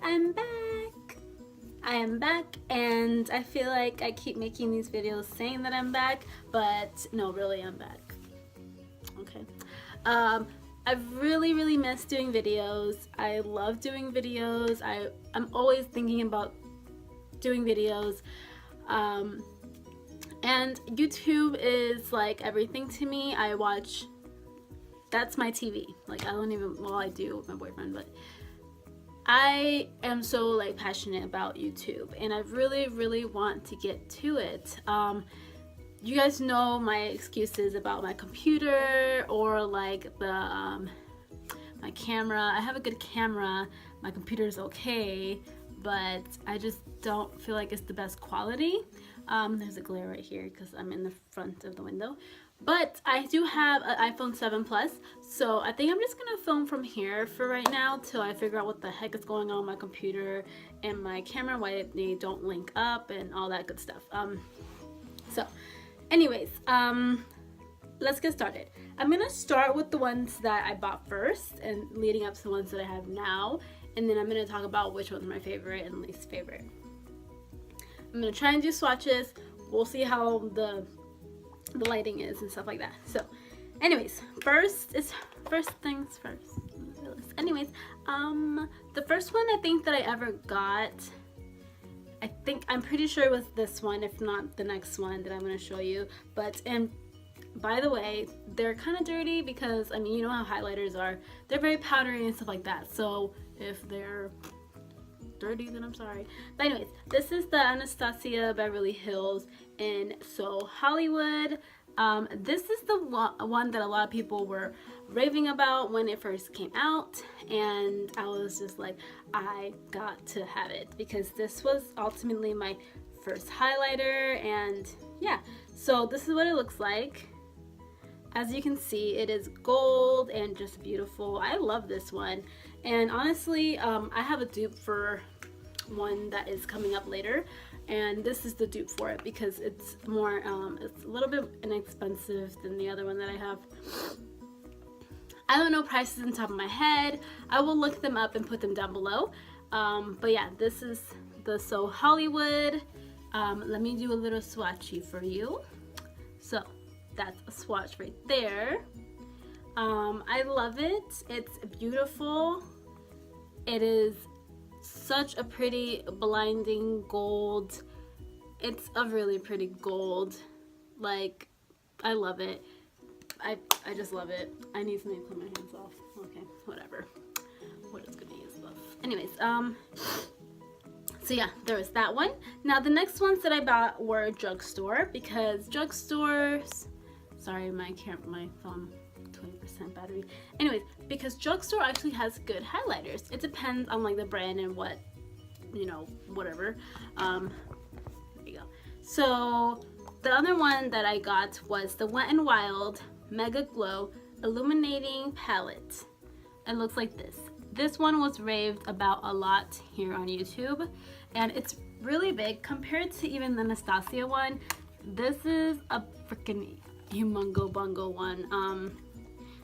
I'm back. I am back, and I feel like I keep making these videos saying that I'm back, but no, really I'm back. Okay. I've really missed doing videos. I love doing videos. I'm always thinking about doing videos. And YouTube is like everything to me. That's my TV. Like I don't even, well, I do with my boyfriend, but I am so like passionate about YouTube, and I really want to get to it. You guys know my excuses about my computer or like the my camera. I have a good camera, my computer's okay, but I just don't feel like it's the best quality. There's a glare right here because I'm in the front of the window. But I do have an iPhone 7 Plus, so I think I'm just gonna film from here for right now till I figure out what the heck is going on with my computer and my camera, why they don't link up and all that good stuff. So anyways, let's get started. I'm gonna start with the ones that I bought first and leading up to the ones that I have now, and then I'm gonna talk about which one's my favorite and least favorite. I'm gonna try and do swatches. We'll see how the lighting is and stuff like that. So anyways, first things first. Anyways, the first one I think that I ever got, I'm pretty sure it was this one, if not the next one that I'm going to show you. But, and by the way, they're kind of dirty because, I mean, you know how highlighters are. They're very powdery and stuff like that. So if they're dirty, then I'm sorry. But anyways, this is the Anastasia Beverly Hills in So Hollywood. This is the one that a lot of people were raving about when it first came out, and I was just like, I got to have it because this was ultimately my first highlighter. And yeah, so this is what it looks like. As you can see, it is gold and just beautiful. I love this one, and honestly, I have a dupe for one that is coming up later, and this is the dupe for it because it's more it's a little bit inexpensive than the other one that I have. I don't know prices on top of my head. I will look them up and put them down below. But yeah, this is the So Hollywood. Let me do a little swatchy for you. So that's a swatch right there. I love it. It's beautiful. It is such a pretty blinding gold. It's a really pretty gold. Like, I love it. I just love it. I need something to clean my hands off. Okay, whatever. We're just gonna use love. Anyways, so yeah, there was that one. Now the next ones that I bought were drugstore, because drugstores, sorry, my phone 20% battery. Anyways, because drugstore actually has good highlighters. It depends on like the brand and what, you know, whatever. There you go. So the other one that I got was the Wetnwild Mega Glow Illuminating Palette. It looks like this. This one was raved about a lot here on YouTube, and it's really big compared to even the Anastasia one. This is a freaking humongo bungo one.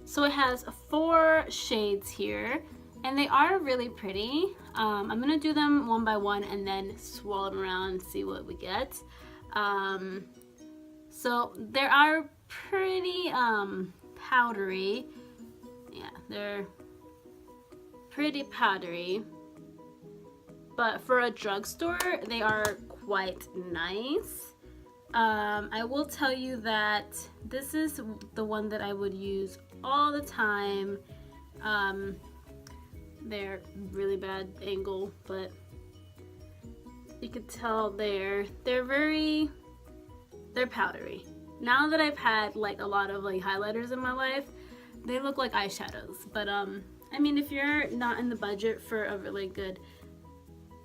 So it has 4 shades here, and they are really pretty. I'm gonna do them one by one and then swirl them around and see what we get. So they are pretty powdery. Yeah, they're pretty powdery, but for a drugstore they are quite nice. I will tell you that this is the one that I would use all the time. They're really bad angle, but you could tell they're powdery. Now that I've had like a lot of like highlighters in my life, they look like eyeshadows. But I mean, if you're not in the budget for a really good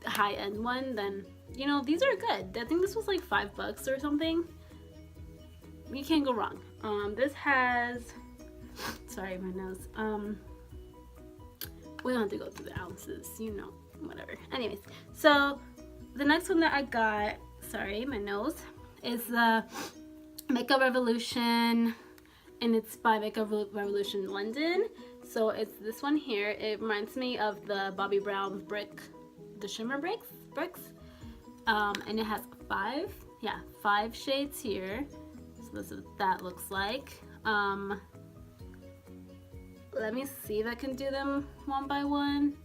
high-end one, then you know, these are good. I think this was like $5 or something. You can't go wrong. This has, sorry, my nose. We don't have to go through the ounces, you know, whatever. Anyways, so the next one that I got, sorry, my nose, is the Makeup Revolution, and it's by Makeup Revolution London. So it's this one here. It reminds me of the Bobbi Brown brick the shimmer bricks. And it has 5 shades here. So this is what that looks like. Let me see if I can do them one by one.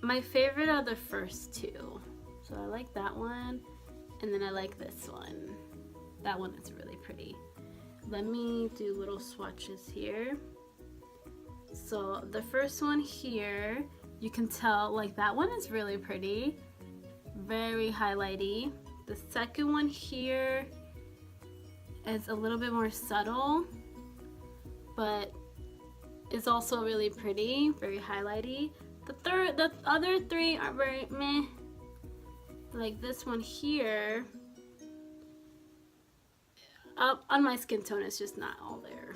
My favorite are the first 2. So I like that one, and then I like this one. That one is really pretty. Let me do little swatches here. So the first one here, you can tell like that one is really pretty, very highlighty. The second one here is a little bit more subtle, but it's also really pretty, very highlighty. The other 3 are very meh. Like this one here, up on my skin tone, it's just not all there.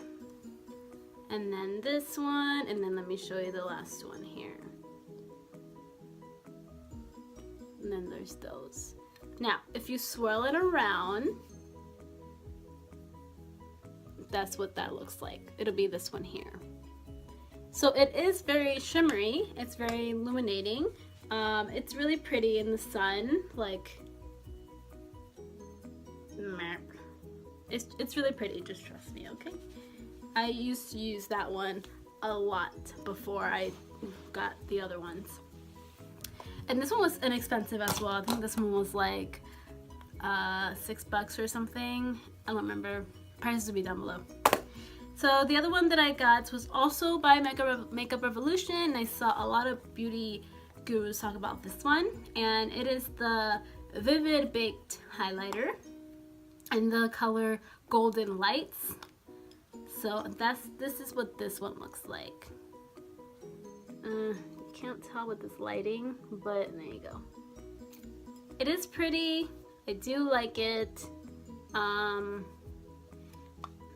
And then this one, and then let me show you the last one here. And then there's those. Now, if you swirl it around, that's what that looks like. It'll be this one here. So it is very shimmery, it's very illuminating. It's really pretty in the sun, like, it's really pretty, just trust me, okay? I used to use that one a lot before I got the other ones. And this one was inexpensive as well. I think this one was like $6 or something. I don't remember. Prices will be down below. So the other one that I got was also by Makeup Revolution. I saw a lot of beauty gurus talk about this one, and it is the Vivid Baked Highlighter in the color Golden Lights. So this is what this one looks like. Can't tell with this lighting, but there you go. It is pretty. I do like it.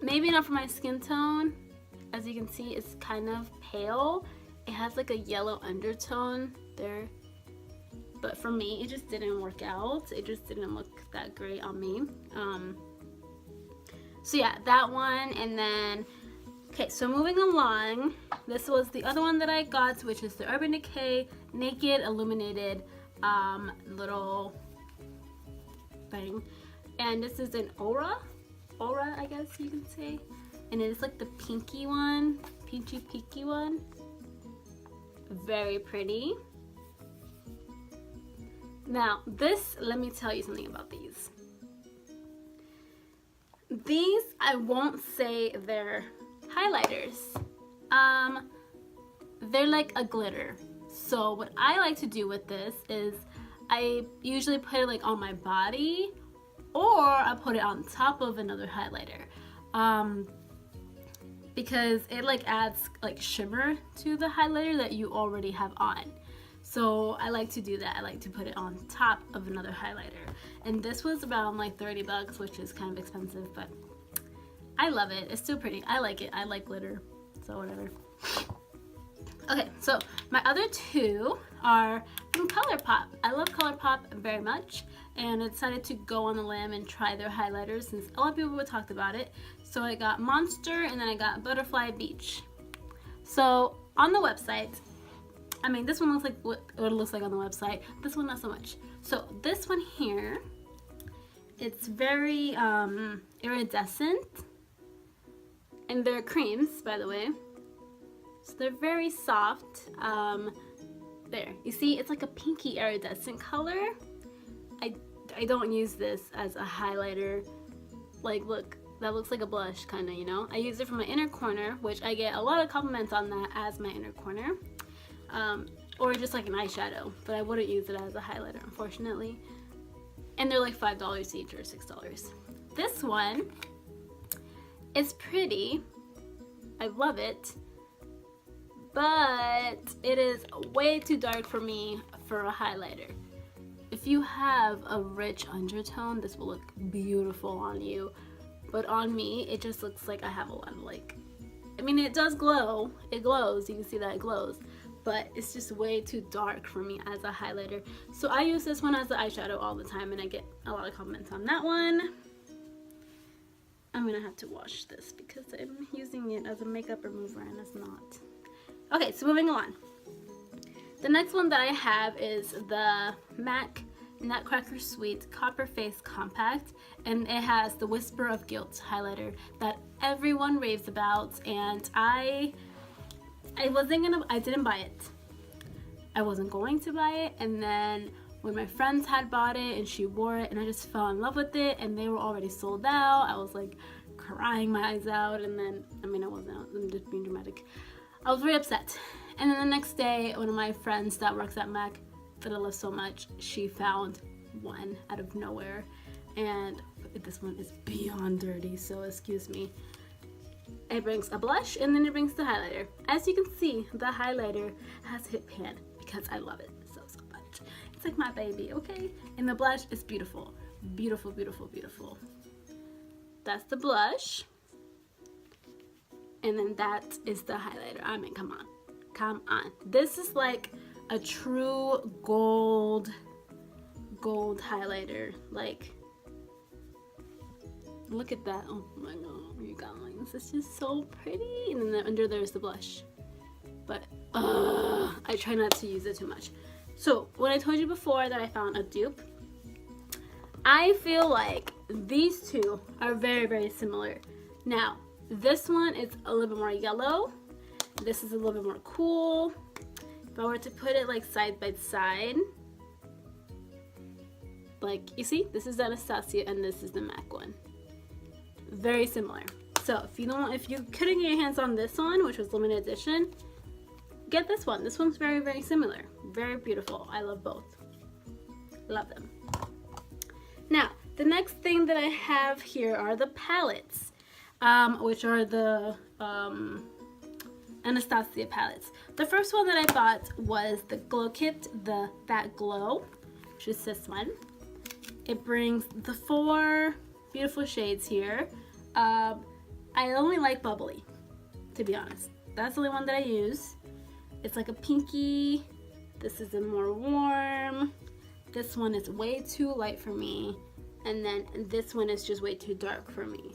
Maybe not for my skin tone. As you can see, it's kind of pale. It has like a yellow undertone there. But for me, it just didn't work out. It just didn't look that great on me. So yeah, that one. And then, okay, so moving along, this was the other one that I got, which is the Urban Decay Naked Illuminated little thing. And this is an Aura, I guess you can say. And it's like the pinky one, peachy one. Very pretty. Now this, let me tell you something about these. These, I won't say they're highlighters. They're like a glitter. So what I like to do with this is I usually put it like on my body, or I put it on top of another highlighter. Because it like adds like shimmer to the highlighter that you already have on. So I like to do that. I like to put it on top of another highlighter. And this was around like $30, which is kind of expensive, but I love it. It's still pretty. I like it. I like glitter, so whatever. Okay, so my other 2 are from Colourpop. I love Colourpop very much, and I decided to go on the limb and try their highlighters since a lot of people talked about it. So I got Monster, and then I got Butterfly Beach. So on the website, I mean, this one looks like what it looks like on the website. This one not so much. So this one here, it's very iridescent, and they're creams, by the way. So they're very soft. There, you see, it's like a pinky iridescent color. I don't use this as a highlighter. Like, look, that looks like a blush, kind of, you know. I use it for my inner corner, which I get a lot of compliments on that as my inner corner. Or just like an eyeshadow, but I wouldn't use it as a highlighter, unfortunately. And they're like $5 each or $6. This one is pretty. I love it. But it is way too dark for me for a highlighter. If you have a rich undertone, this will look beautiful on you. But on me, it just looks like I have a lot of like, I mean, it does glow. It glows. You can see that it glows. But it's just way too dark for me as a highlighter. So I use this one as the eyeshadow all the time, and I get a lot of comments on that one. I'm gonna have to wash this because I'm using it as a makeup remover and it's not. Okay, so moving on. The next one that I have is the MAC Nutcracker Sweet Copper Face Compact, and it has the Whisper of Guilt highlighter that everyone raves about, and I didn't buy it. I wasn't going to buy it, and then when my friends had bought it and she wore it and I just fell in love with it and they were already sold out, I was like crying my eyes out, and then, I mean, I wasn't, I'm just being dramatic. I was very upset. And then the next day, one of my friends that works at MAC that I love so much, she found one out of nowhere, and this one is beyond dirty, so excuse me. It brings a blush and then it brings the highlighter. As you can see, the highlighter has hit pan because I love it so much. It's like my baby, okay? And the blush is beautiful. Beautiful, beautiful, beautiful. That's the blush. And then that is the highlighter. I mean, come on. Come on. This is like a true gold highlighter. Like, look at that. Oh my god, you guys. It's just so pretty. And then under there's the blush. But I try not to use it too much. So, when I told you before that I found a dupe, I feel like these two are very, very similar. Now, this one is a little bit more yellow. This is a little bit more cool. If I were to put it like side by side, like, you see, this is the Anastasia and this is the MAC one. Very similar. So if you couldn't get your hands on this one, which was limited edition, get this one. This one's very, very similar. Very beautiful. I love both. Love them. Now, the next thing that I have here are the palettes, which are the Anastasia palettes. The first one that I bought was the Glow Kit, the Fat Glow, which is this one. It brings the 4 beautiful shades here. I only like Bubbly, to be honest. That's the only one that I use. It's like a pinky. This is a more warm. This one is way too light for me. And then this one is just way too dark for me.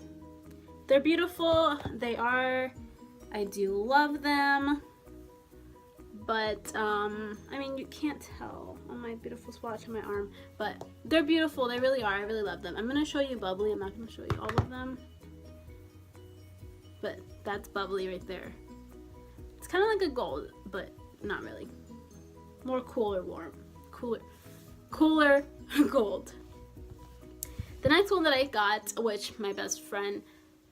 They're beautiful. They are. I do love them. But, I mean, you can't tell on my beautiful swatch on my arm. But they're beautiful. They really are. I really love them. I'm going to show you Bubbly. I'm not going to show you all of them. But that's Bubbly right there. It's kind of like a gold, but not really. More cooler warm. Cooler gold. The next one that I got, which my best friend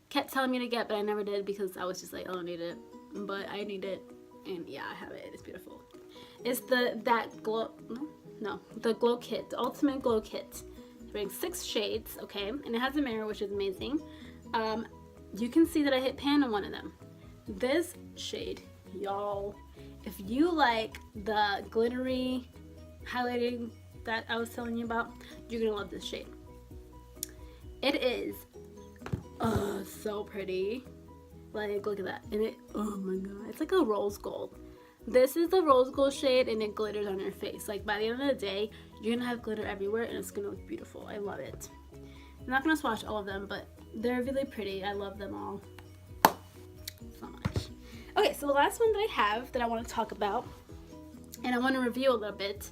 kept telling me to get, but I never did because I was just like, I don't need it. But I need it. And yeah, I have it. It's beautiful. It's the Glow Kit, the Ultimate Glow Kit. It brings 6 shades, okay? And it has a mirror, which is amazing. You can see that I hit pan on one of them. This shade, y'all, if you like the glittery highlighting that I was telling you about, you're gonna love this shade. It is so pretty. Like, look at that. And it, oh my god, it's like a rose gold. This is the rose gold shade and it glitters on your face. Like, by the end of the day, you're gonna have glitter everywhere and it's gonna look beautiful. I love it. I'm not gonna swatch all of them, but they're really pretty. I love them all so much. Okay, so the last one that I have that I want to talk about and I want to review a little bit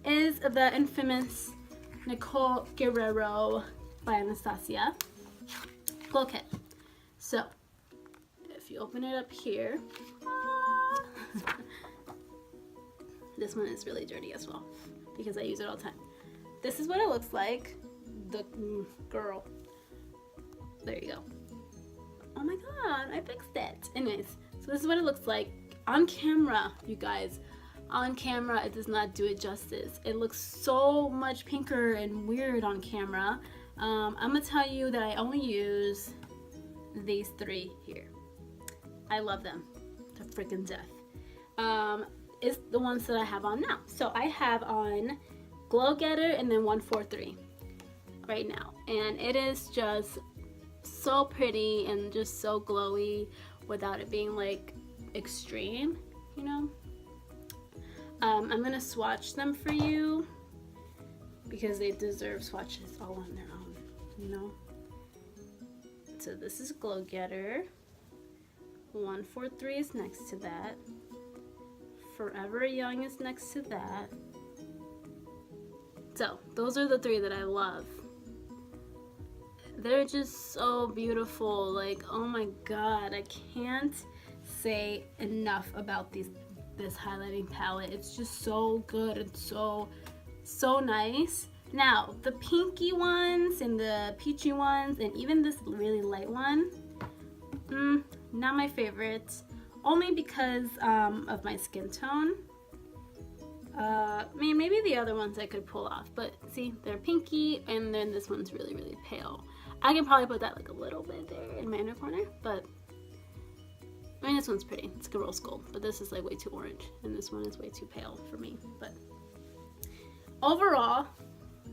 is the infamous Nicole Guerrero by Anastasia Glow Kit. So, if you open it up here, this one is really dirty as well because I use it all the time. This is what it looks like. The girl. There you go. Oh my god, I fixed it. Anyways, so this is what it looks like on camera, you guys. On camera, it does not do it justice. It looks so much pinker and weird on camera. I'm gonna tell you that I only use these 3 here. I love them to freaking death. It's the ones that I have on now. So I have on Glow Getter and then 143 right now, and it is just so pretty and just so glowy without it being like extreme, you know. I'm gonna swatch them for you because they deserve swatches all on their own, you know. So this is Glow Getter. 143 is next to that. Forever Young is next to that. So those are the three that I love. They're just so beautiful. Like, oh my god, I can't say enough about this highlighting palette. It's just so good and so nice. Now, the pinky ones and the peachy ones and even this really light one, not my favorite. Only because of my skin tone. Maybe the other ones I could pull off, but see, they're pinky, and then this one's really, really pale. I can probably put that like a little bit there in my inner corner, but I mean, this one's pretty. It's like a rose gold, but this is like way too orange, and this one is way too pale for me. But overall,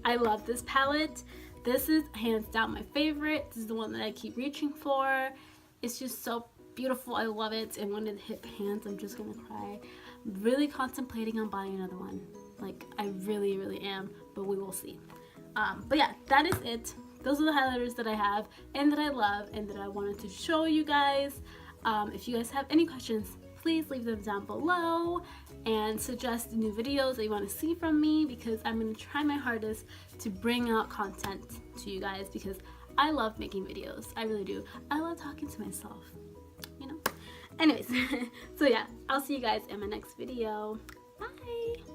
I love this palette. This is hands down my favorite. This is the one that I keep reaching for. It's just so beautiful. I love it, and when it hit pans, I'm just gonna cry. I'm really contemplating on buying another one. Like, I really, really am, but we will see. But yeah, that is it. Those are the highlighters that I have and that I love and that I wanted to show you guys. If you guys have any questions, please leave them down below and suggest new videos that you want to see from me, because I'm going to try my hardest to bring out content to you guys, because I love making videos. I really do. I love talking to myself, you know? Anyways, so yeah, I'll see you guys in my next video. Bye!